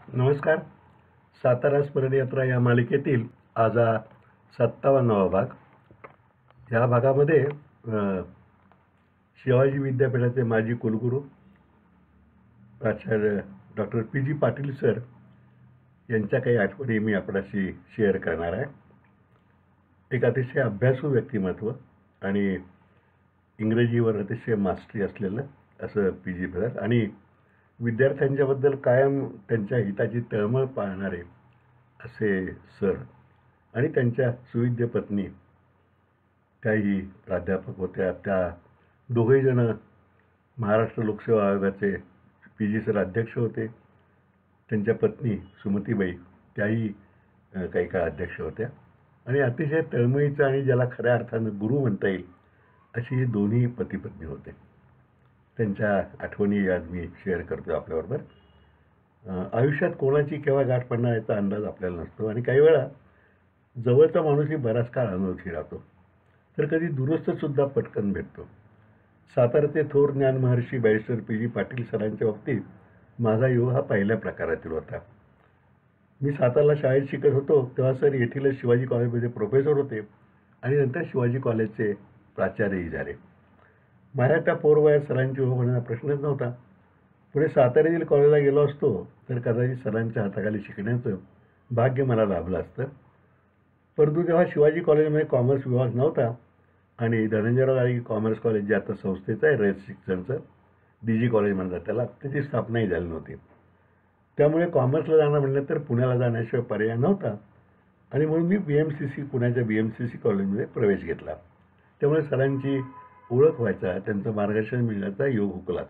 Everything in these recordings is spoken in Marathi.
नमस्कार. सातारा स्मरण यात्रा या मालिकेतील आज हा 57वा भाग. या भागामध्ये शिवाजी विद्यापीठाचे माजी कुलगुरू प्राचार्य डॉक्टर पी.जी. पाटील सर यांच्या काही आठवणी मी आपल्याशी शेअर करणार आहे. एक अतिशय अभ्यासू व्यक्तिमत्व आणि इंग्रजीवर अतिशय मास्टरी असलेलं असं पी.जी. सर आणि विद्यार्थ्यांच्याबद्दल कायम त्यांच्या हिताची तळमळ पाळणारे असे सर आणि त्यांच्या सुविद्य पत्नी त्याही प्राध्यापक होत्या. त्या दोघेही जण महाराष्ट्र लोकसेवा आयोगाचे पी.जी. सर अध्यक्ष होते. त्यांच्या पत्नी सुमतीबाई त्याही काही काळ अध्यक्ष होत्या आणि अतिशय तळमळीचं आणि ज्याला खऱ्या अर्थानं गुरु म्हणता येईल अशी ही दोन्ही पती पत्नी होते. त्यांच्या आठवणी आज मी शेअर करतो आपल्याबरोबर. आयुष्यात कोणाची केव्हा गाठ पडणार याचा अंदाज आपल्याला नसतो आणि काही वेळा जवळचा माणूसही बराच काळ अनोळखी राहतो, तर कधी दुरस्थसुद्धा पटकन भेटतो. साताऱ्याचे थोर ज्ञान महर्षी बॅरिस्टर पी.जी. पाटील सरांच्या बाबतीत माझा योग हा पहिल्या प्रकारातील होता. मी सातारला शाळेत शिकत होतो तेव्हा सर येथीलच शिवाजी कॉलेजमध्ये प्रोफेसर होते आणि नंतर शिवाजी कॉलेजचे प्राचार्यही झाले. माझ्या त्या पोरवयात सरांची ओळख होण्याचा प्रश्नच नव्हता. पुढे साताऱ्यातील कॉलेजला गेलो असतो तर कदाचित सरांच्या हाताखाली शिकण्याचं भाग्य मला लाभलं असतं. परंतु तेव्हा शिवाजी कॉलेजमध्ये कॉमर्स विभाग नव्हता आणि धनंजयराव गाडगे कॉमर्स कॉलेज जे आता संस्थेचं आहे रयत शिक्षणचं डी.जी. कॉलेज म्हणतात त्याला, त्याची स्थापनाही झाली नव्हती. त्यामुळे कॉमर्सला जाणं म्हटलं तर पुण्याला जाण्याशिवाय पर्याय नव्हता आणि म्हणून मी पुण्याच्या BMCC कॉलेजमध्ये प्रवेश घेतला. त्यामुळे सरांची ओळख व्हायचा, त्यांचं मार्गदर्शन मिळण्याचा योग हुकलाच.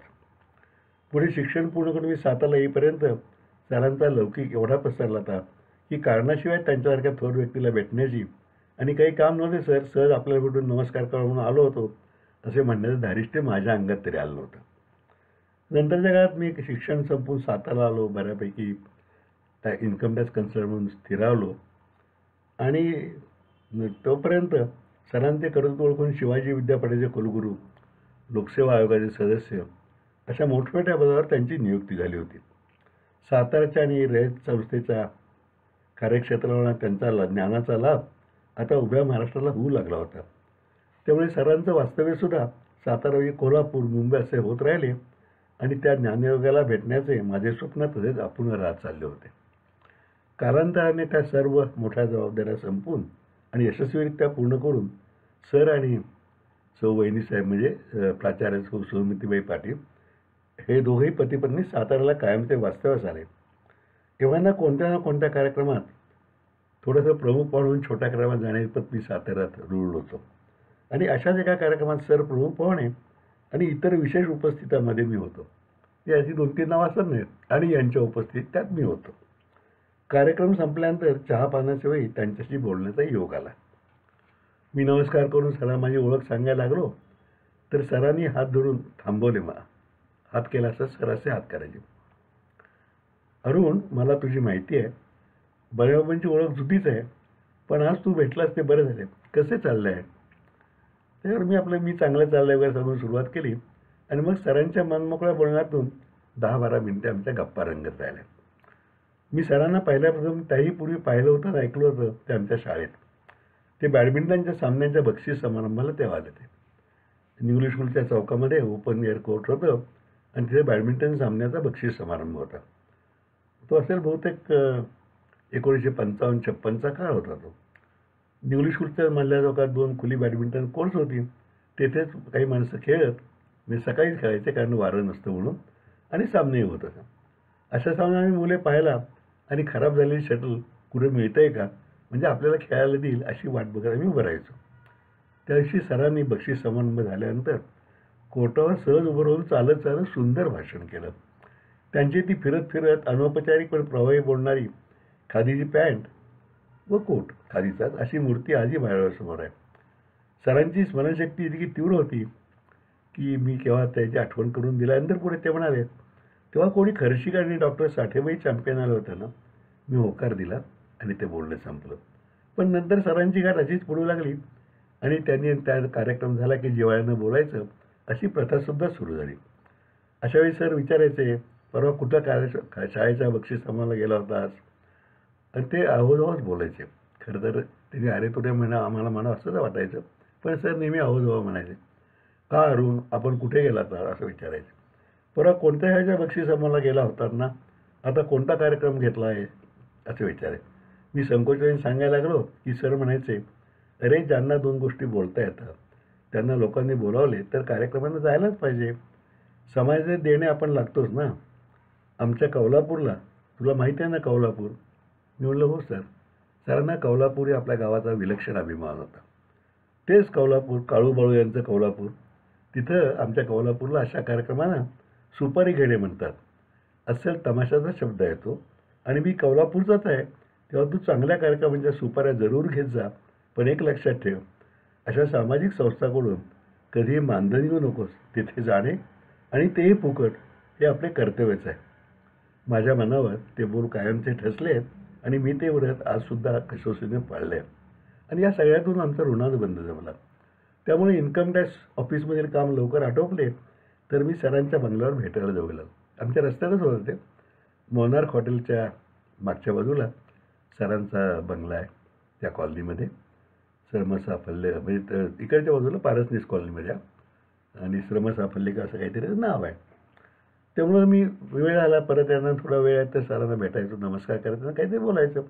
पुढे शिक्षण पूर्ण करून मी सातारला येईपर्यंत सरांचा लौकिक एवढा पसरला होता की कारणाशिवाय त्यांच्यासारख्या थोर व्यक्तीला भेटण्याची आणि काही काम नव्हते सर, सहज आपल्याला भेटून नमस्कार करा म्हणून आलो होतो असे म्हणण्याचं धारिष्ट्य माझ्या अंगात तरी आलं नव्हतं. नंतरच्या काळात मी शिक्षण संपवून सातारला आलो, बऱ्यापैकी इन्कम टॅक्स कन्सल्टंट म्हणून स्थिरावलो आणि तोपर्यंत सरांचे कर्तृत्व ओळखून शिवाजी विद्यापीठाचे कुलगुरू, लोकसेवा आयोगाचे सदस्य अशा मोठमोठ्या पदावर त्यांची नियुक्ती झाली होती. सातारच्या आणि रयत संस्थेच्या कार्यक्षेत्राला त्यांचा ज्ञानाचा लाभ आता उभ्या महाराष्ट्राला होऊ लागला होता. त्यामुळे सरांचं वास्तव्यसुद्धा सातारा, कोल्हापूर, मुंबई असे होत राहिले आणि त्या ज्ञानयोगाला भेटण्याचे माझे स्वप्न तसेच अपूर्ण राहत चालले होते. कालांतराने त्या सर्व मोठ्या जबाबदाऱ्या संपवून आणि यशस्वीरित्या पूर्ण करून सर आणि सौ वहिनीसाहेब म्हणजे प्राचार्य सुमतीबाई पाटील हे दोघेही पतीपत्नी साताऱ्याला कायमचे वास्तव्यास आले. एव्हाना कोणत्या ना कोणत्या कार्यक्रमात थोडंसं प्रमुख पाहुणे छोट्या कार्यक्रमात जाण्याइतपत मी साताऱ्यात रुळलो होतो आणि अशाच एका कार्यक्रमात सर प्रमुख पाहुणे आणि इतर विशेष उपस्थितांमध्ये मी होतो. याची 2-3 नावं असत नाहीत आणि यांच्या उपस्थितीत त्यात मी होतो. कार्यक्रम संपल्यानंतर चहा पाण्याच्या वेळी त्यांच्याशी बोलण्याचा योग आला. मी नमस्कार करून सरांना माझी ओळख सांगायला लागलो तर सरांनी हात धरून थांबवले. मला हात केला असं सर असे हात करायचे. अरुण, मला तुझी माहिती आहे, बऱ्याबाबांची ओळख जुटीच आहे, पण आज तू भेटलास ते बरं झाले. कसे चाललं आहे? त्यावर मी चांगलं चाललं आहे वगैरे सांगून सुरुवात केली आणि मग सरांच्या मनमोकळ्या बोलण्यातून 10-12 मिनिटे आमच्या गप्पा रंगत राहिल्या. मी सरांना पहिल्यापासून त्याही पूर्वी पाहिलं होतं आणि ऐकलं होतं ते आमच्या शाळेत. ते बॅडमिंटनच्या सामन्यांच्या बक्षीस समारंभाला तेव्हा आले ते. इंग्लिश स्कूलच्या चौकामध्ये ओपन एअर कोर्ट होतं आणि तिथे बॅडमिंटन सामन्याचा बक्षीस समारंभ होता. तो असेल बहुतेक 1955-56चा काळ होता तो. इंग्लिश स्कूलच्या मधल्या चौकात 2 खुली बॅडमिंटन कोर्ट्स होती. तेथेच काही माणसं खेळत म्हणजे सकाळीच खेळायचे कारण वारं नसतं म्हणून आणि सामनेही होत असं. अशा सामन्या आम्ही मुले पाहायला आणि खराब झालेली शटल कुठे मिळतं आहे का म्हणजे आपल्याला खेळायला देईल अशी वाट बघत आम्ही उभं राहायचो. त्या दिवशी सरांनी बक्षीस समारंभ झाल्यानंतर कोर्टावर सहज उभं राहून चालत चालत सुंदर भाषण केलं. त्यांची ती फिरत फिरत अनौपचारिक पण प्रभावी बोलणारी खादीची पॅन्ट व कोट खादीचाच अशी मूर्ती आजही माझ्यासमोर आहे. सरांची स्मरणशक्ती इतकी तीव्र होती की मी केव्हा त्याची आठवण करून दिल्यानंतर पुढे ते म्हणाले, तेव्हा कोणी खर्शिक आणि डॉक्टर साठेबाई चॅम्पियन आलं होतं ना. मी होकार दिला आणि ते बोलणं संपलं. पण नंतर सरांची गाठ अशीच पडू लागली आणि त्यांनी त्या कार्यक्रम झाला की जिव्हाळ्यानं बोलायचं अशी प्रथासुद्धा सुरू झाली. अशावेळी सर विचारायचे, परवा कुठं शाळेच्या बक्षीस समारंभाला गेला होतास, आणि ते आहोजावच बोलायचे. खरं तर त्यांनी अरे तुरे आम्हाला म्हणा असंच वाटायचं, पण सर नेहमी आहोजावा म्हणायचे. का अरुण आपण कुठे गेला होता असं विचारायचे. परवा कोणत्या ह्याच्या बक्षीस समारंभाला गेला होतात ना, आता कोणता कार्यक्रम घेतला आहे असं विचारायचे. मी संकोचाने सांगायला लागलो की सर म्हणायचे, अरे ज्यांना 2 गोष्टी बोलता येतात त्यांना लोकांनी बोलावले तर कार्यक्रमांना जायलाच पाहिजे. समाजात देणे आपण लागतोच ना. आमच्या कौलापूरला, तुला माहिती आहे ना कौलापूर? मी म्हणलं हो सर. सरांना कौलापूर हे आपल्या गावाचा विलक्षण अभिमान होता. तेच कौलापूर, काळूबाळू यांचं कौलापूर. तिथं आमच्या कौलापूरला अशा कार्यक्रमांना सुपारी घेणे म्हणतात. अस्सल तमाशाचा शब्द आहे तो. आणि मी कौलापूरचाच आहे, तेव्हा तू चांगल्या कार्यक्रमांच्या सुपाऱ्या जरूर घेत जा. पण एक लक्षात ठेव, अशा सामाजिक संस्थांकडून कधीही मानधन घेऊ नकोस. तिथे जाणे आणि तेही फुकट हे आपले कर्तव्यच आहे. माझ्या मनावर ते बोल कायमचे ठसले आणि मी ते व्रत आजसुद्धा कसोशीने पाळले. आणि या सगळ्यातून आमचा ऋणानुबंध जमला. त्यामुळे इन्कम टॅक्स ऑफिसमधील काम लवकर आटोपले तर मी सरांच्या बंगल्यावर भेटायला जाऊ लागलो. आमच्या रस्त्यातच होतं ते. मोनार्क हॉटेलच्या मागच्या बाजूला सरांचा बंगला आहे. त्या कॉलनीमध्ये श्रमसाफल्य म्हणजे इकडच्या बाजूला पारसनीस कॉलनीमध्ये आणि श्रमसाफल्य का असं काहीतरी नाव आहे. त्यामुळं मी वेळ आला परत यांना थोडा वेळ आहे तर सरांना भेटायचो, नमस्कार करायचं, काहीतरी बोलायचं.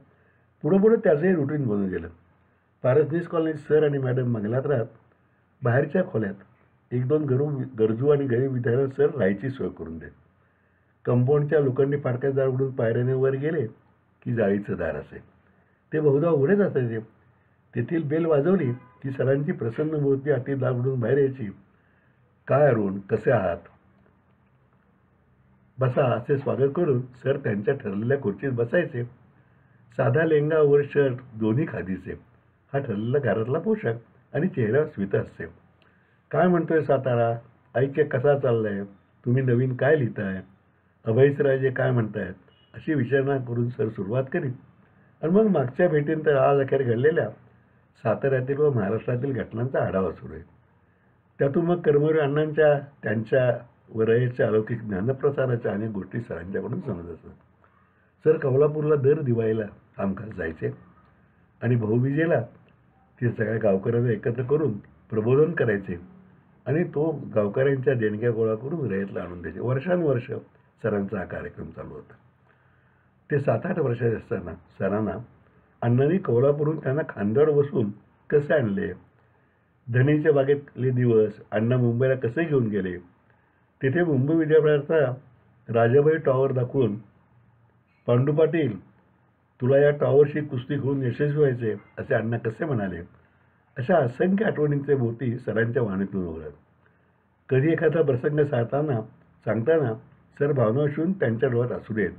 पुढं त्याचंही रुटीन बनून गेलं. पारसनीस कॉलनीत सर आणि मॅडम बंगल्यात राहत. बाहेरच्या खोल्यात 1-2 गरजू आणि गरीब विद्यार्थ्यांना सर राहायची सोय करून देत. कंपाऊंडच्या लोखंडी फाटक्यात दार उघडून पायऱ्याने वर गेले की जाळीचं दार असे. ते बहुधा उघडेच असायचे. तेथील बेल वाजवली की सरांची प्रसन्न मूर्ती हाती दार उघडून बाहेर यायची. काय अरुण, कसे आहात, बसा असे स्वागत करून सर त्यांच्या ठरलेल्या खुर्चीत बसायचे. साधा लेंगा वर शर्ट दोन्ही खादीचे, हा ठरलेला घरातला पोशाख आणि चेहऱ्यावर स्मित असते. काय म्हणतोय सातारा, ऐक्य कसा चाललाय, तुम्ही नवीन काय लिहिताय, अभयसराजे काय म्हणतायत, अशी विचारणा करून सर सुरुवात करीत. आणि मग मागच्या भेटीनंतर आज अखेर घडलेल्या साताऱ्यातील व महाराष्ट्रातील घटनांचा आढावा सुरू आहे. त्यातून मग कर्मवीर अण्णांच्या त्यांच्या वरयेच्या अलौकिक ज्ञानप्रसाराच्या अनेक गोष्टी सरांच्याकडून समजत असत. सर कोल्हापूरला दर दिवाळीला कामकाज जायचे आणि भाऊबीजेला ते सगळ्या गावकऱ्यांना एकत्र करून प्रबोधन करायचे आणि तो गावकऱ्यांच्या देणग्या गोळा करून रयतला आणून द्यायचे. वर्षानुवर्ष सरांचा हा कार्यक्रम चालू होता. ते 7-8 वर्षाचे असताना सरांना अण्णांनी कोल्हापूरहून त्यांना खांद्यावर बसून कसे आणले, धनीच्या बागेतले दिवस, अण्णा मुंबईला कसे घेऊन गेले, तिथे मुंबई विद्यापीठाचा राजाबाई टॉवर दाखवून पांडू पाटील तुला या टॉवरशी कुस्ती खेळून यशस्वी व्हायचे असे अण्णा कसे म्हणाले, अशा असंख्य आठवणींचे भोवती सरांच्या वाणीतून उघडत. कधी एखादा प्रसंग सांगताना सर भावना शिवून त्यांच्या डोळ्यात अश्रू येत.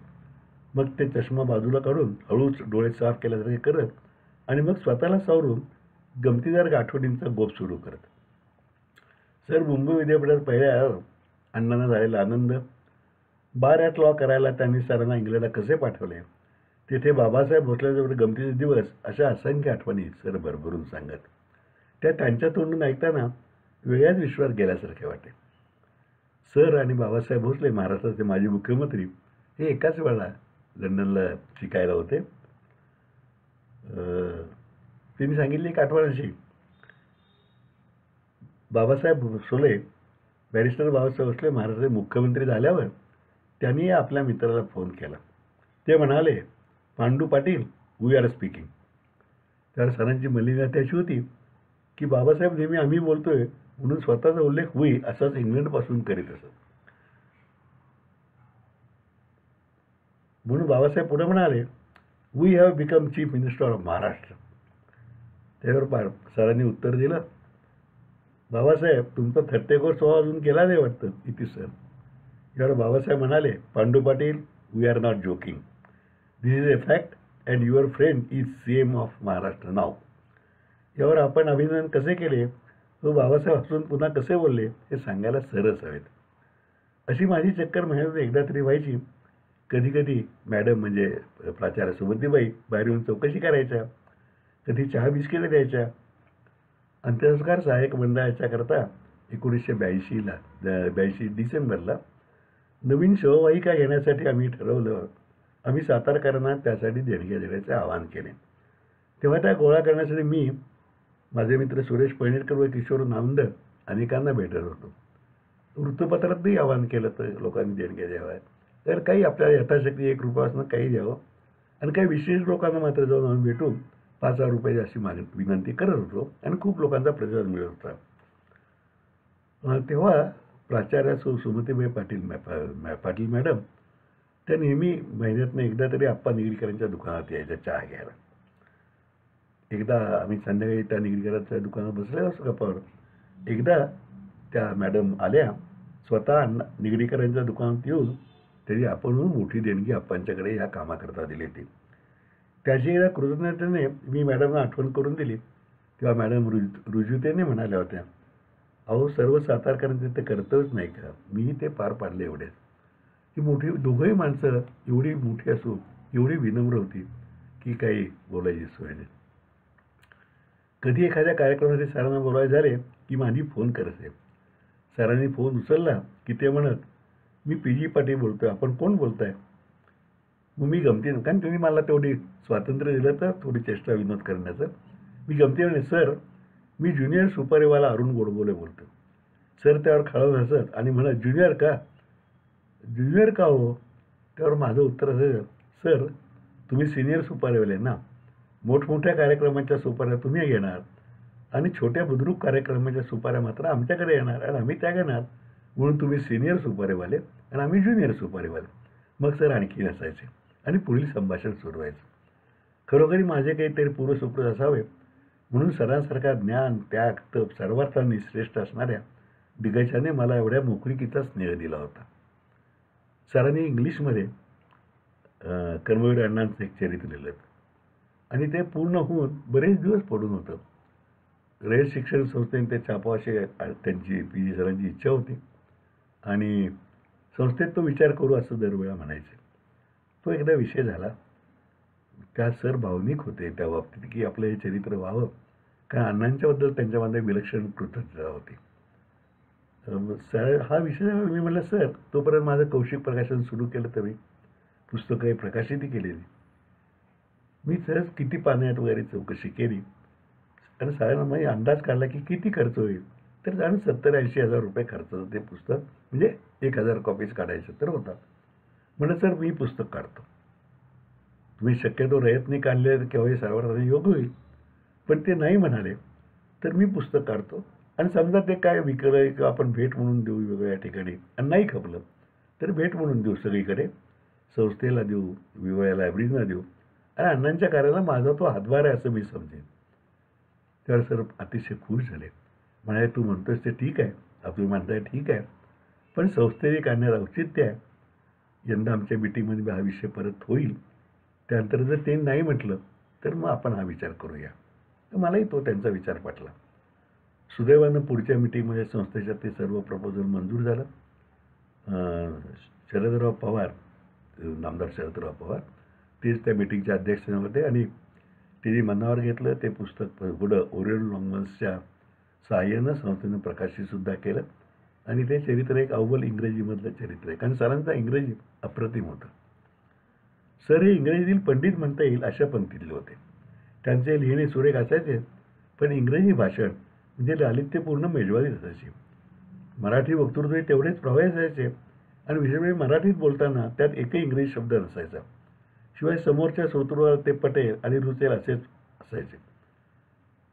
मग ते चष्मा बाजूला काढून हळूच डोळे साफ केल्यासारखे करत आणि मग स्वतःला सावरून गमतीदार आठवणींचा गोप सुरू करत. सर मुंबई विद्यापीठात पहिल्या अण्णांना झालेला आनंद, बार ॲट लॉ करायला त्यांनी सरांना इंग्लंडला कसे पाठवले, तिथे बाबासाहेब भोसलेजवळ गमतीचे दिवस, अशा असंख्य आठवणी सर भरभरून सांगत. त्या त्यांच्या तोंडून ऐकताना वेगळ्याच विश्वास गेल्यासारखे वाटे. सर आणि बाबासाहेब भोसले महाराष्ट्राचे माजी मुख्यमंत्री हे एकाच वेळा लंडनला शिकायला होते. त्यांनी सांगितली एक आठवण अशी, बाबासाहेब भोसले बॅरिस्टर बाबासाहेब भोसले महाराष्ट्राचे मुख्यमंत्री झाल्यावर त्यांनी आपल्या मित्राला फोन केला. ते म्हणाले, Pandu Patil we are speaking. त्यावर सरांची मलिनता अशी होती की बाबासाहेब नेहमी आम्ही बोलतोय म्हणून स्वतःचा उल्लेख वी असाच इंग्लंडपासून करीत असत. म्हणून बाबासाहेब पुढे म्हणाले, we have become chief minister of Maharashtra. त्यावर सरांनी उत्तर दिलं, बाबासाहेब तुमचा थट्टेखोर स्वभाव अजून केला नाही वाटतं इथे सर. यावर बाबासाहेब म्हणाले, Pandu Patil we are not joking, this is a fact and your friend is CM of Maharashtra नाव. यावर आपण अभिनंदन कसे केले व बाबासाहेब हसून पुन्हा कसे बोलले हे सांगायला सरस हवेत. अशी माझी चक्कर महिन्यातून एकदा तरी व्हायची. कधी कधी मॅडम म्हणजे प्राचार्य सुमतीबाई बाहेर येऊन चौकशी करायच्या, कधी चहा बिस्किटं द्यायच्या. अंत्यसंस्कार सहाय्यक मंडळाच्या करता 1982 डिसेंबरला नवीन शववाहिका घेण्यासाठी आम्ही ठरवलं. आम्ही सातारकरांना त्यासाठी देणग्या देण्याचे आवाहन केले. तेव्हा त्या गोळा करण्यासाठी मी, माझे मित्र सुरेश पैणेरकर व किशोर नामदर अनेकांना भेटत होतो. वृत्तपत्रातही आवाहन केलं तर लोकांनी देणग्या द्याव्या. तर काही आपल्या यथाशक्ती ₹1 काही द्यावं आणि काही विशेष लोकांना मात्र जाऊन आम्ही भेटून ₹5,000 अशी विनंती करत होतो आणि खूप लोकांचा प्रतिसाद मिळत होता. तेव्हा प्राचार्या सुमतीबाई पाटील मॅडम त्या नेहमी महिन्यातनं एकदा तरी आप्पा निगडीकरांच्या दुकानात यायच्या चहा घ्यायला. एकदा आम्ही संध्याकाळी त्या निगडीकरांच्या दुकानात बसलेलो असतो गप्पावर. एकदा त्या मॅडम आल्या, स्वतः निगडीकरांच्या दुकानात येऊन त्यांनी आपणहून मोठी देणगी आप्पांच्याकडे ह्या कामाकरता दिली होती. त्याची एकदा कृतज्ञतेने मी मॅडमना आठवण करून दिली. तेव्हा मॅडम रुजुतेने म्हणाल्या होत्या, अहो सर्व सातारकरांचे ते कर्तव्यच नाही का, मीही ते पार पाडले एवढेच. ही मोठी दोघंही माणसं एवढी मोठी असून एवढी विनम्र होती की काही बोलायची सोय नाही. कधी एखाद्या कार्यक्रमासाठी सरांना बोलायचे झाले की माझी फोन करत. सरांनी फोन उचलला की ते म्हणत, मी PG पाटील बोलतोय, आपण कोण बोलताय? मग मी गमतीनं, कारण तुम्ही मला तेवढी स्वातंत्र्य दिलं तर थोडी चेष्टा विनोद करण्याचं. मी गमतीने, सर मी ज्युनियर सुपारीवाला अरुण गोडबोले बोलतो. सर त्यावर खळून हसत आणि म्हणत, ज्युनियर का हो? त्यावर माझं उत्तर असायचं, सर तुम्ही सिनियर सुपारीवाले ना, मोठमोठ्या कार्यक्रमाच्या सुपाऱ्या तुम्ही घेणार आणि छोट्या बुद्रुक कार्यक्रमाच्या सुपाऱ्या मात्र आमच्याकडे येणार आणि आम्ही त्या घेणार, म्हणून तुम्ही सिनियर सुपारीवाले आणि आम्ही ज्युनियर सुपारीवाले. मग सर आणखी नसायचे आणि पुढील संभाषण सुरू व्हायचं. खरोखरी माझे काहीतरी पूर्वसुकृत असावे म्हणून सरांसारखा ज्ञान, त्याग, तप सर्वार्थांनी श्रेष्ठ असणाऱ्या दिग्गजाने मला एवढ्या मोकळीकीचा स्नेह दिला होता. सरांनी इंग्लिशमध्ये कर्मवीर अण्णांचं एक चरित्र लिहिलं आणि ते पूर्ण होऊन बरेच दिवस पडून होतं. रयत शिक्षण संस्थेने ते छापावे त्यांची PG सरांची इच्छा होती आणि संस्थेत तो विचार करू असं दरवेळा म्हणायचे. तो एकदा विषय झाला. त्या सर भावनिक होते त्या बाबतीत की आपलं हे चरित्र व्हावं, कारण अण्णांच्याबद्दल त्यांच्यामध्ये विलक्षण कृतज्ञता होती. सर हा विषय झाला. मी म्हटलं, सर तोपर्यंत माझं कौशिक प्रकाशन सुरू केलं तर मी पुस्तकं प्रकाशितही केलेली. मी सहज किती पाण्यात वगैरे चौकशी केली आणि सरांना माझी अंदाज काढला की किती खर्च होईल. तर जाणून ₹70,000-80,000 खर्च होतं ते पुस्तक, म्हणजे 1,000 कॉपीज काढायचं तर होता. म्हणलं, सर मी पुस्तक काढतो, तुम्ही शक्यतो रयतने काढले तर केव्हाही सर्वांनी योग्य होईल. पण ते नाही म्हणाले तर मी पुस्तक काढतो आणि समजा ते काय विकलं किंवा आपण भेट म्हणून देऊ वेगवेगळ्या ठिकाणी आणि नाही खपलं तर भेट म्हणून देऊ सगळीकडे, संस्थेला देऊ, वेगवेगळ्या लायब्ररीजना देऊ आणि अण्णांच्या कार्याला माझा तो हातभार आहे असं मी समजेन. तर सर अतिशय खुश झाले. म्हणाले, तू म्हणतोस ते ठीक आहे, तुम्ही म्हणताय ठीक आहे, पण संस्थेने काढण्यात औचित्य आहे. यंदा आमच्या मीटिंगमध्ये हा विषय परत होईल, त्यानंतर जर ते नाही म्हटलं तर मग आपण हा विचार करूया. तर मलाही तो त्यांचा विचार पटला. सुदैवानं पुढच्या मीटिंगमध्ये संस्थेच्या ते सर्व प्रपोजल मंजूर झालं. शरदराव पवार, नामदार शरदराव पवार तेच त्या मीटिंगच्या अध्यक्ष होते आणि त्यांनी मनावर घेतलं. ते पुस्तक पुढं ओरिएंटल नॉवेल्सच्या सहाय्यानं संस्थेनं प्रकाशितसुद्धा केलं आणि ते चरित्र एक अव्वल इंग्रजीमधलं चरित्र आहे, कारण सरांचा इंग्रजी अप्रतिम होतं. सर हे इंग्रजीतील पंडित म्हणता येईल अशा पंक्तीतले होते. त्यांचे लिहिणे सुरेख असायचे, पण इंग्रजी भाषण म्हणजे लालित्यपूर्ण मेजवानी असायची. मराठी वक्तृत्वही तेवढेच प्रभावी असायचे आणि विशेष म्हणजे मराठीत बोलताना त्यात एकही इंग्रजी शब्द नसायचा. शिवाय समोरच्या श्रोतृला ते पटेल आणि रुचेल असेच असायचे.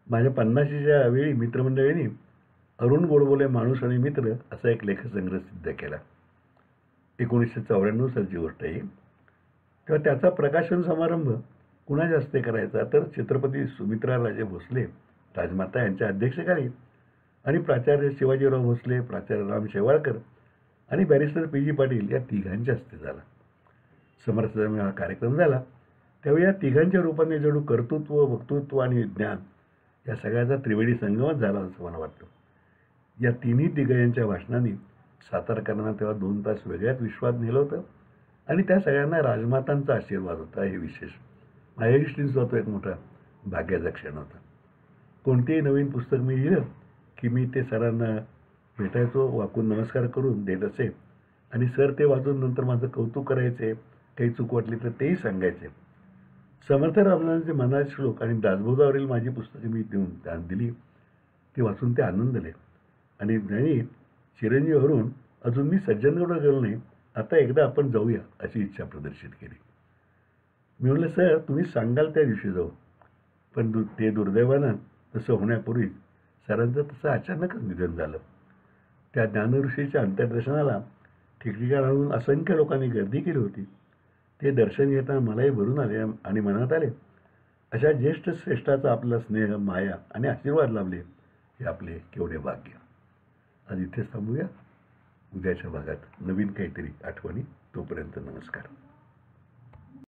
माझ्या 50च्या वेळी मित्रमंडळींनी अरुण गोडबोले माणूस आणि मित्र असा एक लेखसंग्रह सिद्ध केला. 1994 सालची गोष्ट आहे. तेव्हा त्याचा प्रकाशन समारंभ कुणाच्या हस्ते करायचा तर छत्रपती सुमित्राराजे भोसले राजमाता यांच्या अध्यक्षतेखाली आणि प्राचार्य शिवाजीराव भोसले, प्राचार्य राम शेवाळकर आणि बॅरिस्टर PG पाटील या तिघांच्या हस्ते झाला. समर्थांनी हा कार्यक्रम झाला. त्यावेळी या तिघांच्या रूपाने जणू कर्तृत्व, वक्तृत्व आणि विज्ञान या सगळ्याचा त्रिवेणी संगमच झाला असं मला वाटतं. या तिन्ही दिग्गजांच्या भाषणांनी सातारकरांना तेव्हा 2 तास वेगळ्याच विश्वात नेलं होतं आणि त्या सगळ्यांना राजमातांचा आशीर्वाद होता. हे विशेष माझ्या दृष्टीने तो एक मोठा भाग्याचा क्षण होता. कोणतेही नवीन पुस्तक मी लिहिलं की मी ते सरांना भेटायचो, वाकून नमस्कार करून देत असे आणि सर ते वाचून नंतर माझं कौतुक करायचे, काही चूक वाटली तर तेही सांगायचे. समर्थ रामदासांचे मनाचे श्लोक आणि दासबोधावरील माझी पुस्तके मी दिली, ती वाचून ते आनंदले. आणि त्यांनी चिरंजीवरून अजून मी सज्जनगडवर गेलो नाही, आता एकदा आपण जाऊया अशी इच्छा प्रदर्शित केली. मी म्हटलं, सर तुम्ही सांगाल त्या दिवशी जाऊ. पण ते दुर्दैवानं तसं होण्यापूर्वी सरांचं तसं अचानकच निधन झालं. त्या ज्ञानऋषीच्या अंत्यदर्शनाला ठिकठिकाणाहून असंख्य लोकांनी गर्दी केली होती. ते दर्शन घेताना मलाही भरून आले आणि मनात आले, अशा ज्येष्ठ श्रेष्ठाचा आपला स्नेह, माया आणि आशीर्वाद लाभले हे आपले केवढे भाग्य. आज इथेच थांबूया. उद्याच्या भागात नवीन काहीतरी आठवणी. तोपर्यंत नमस्कार.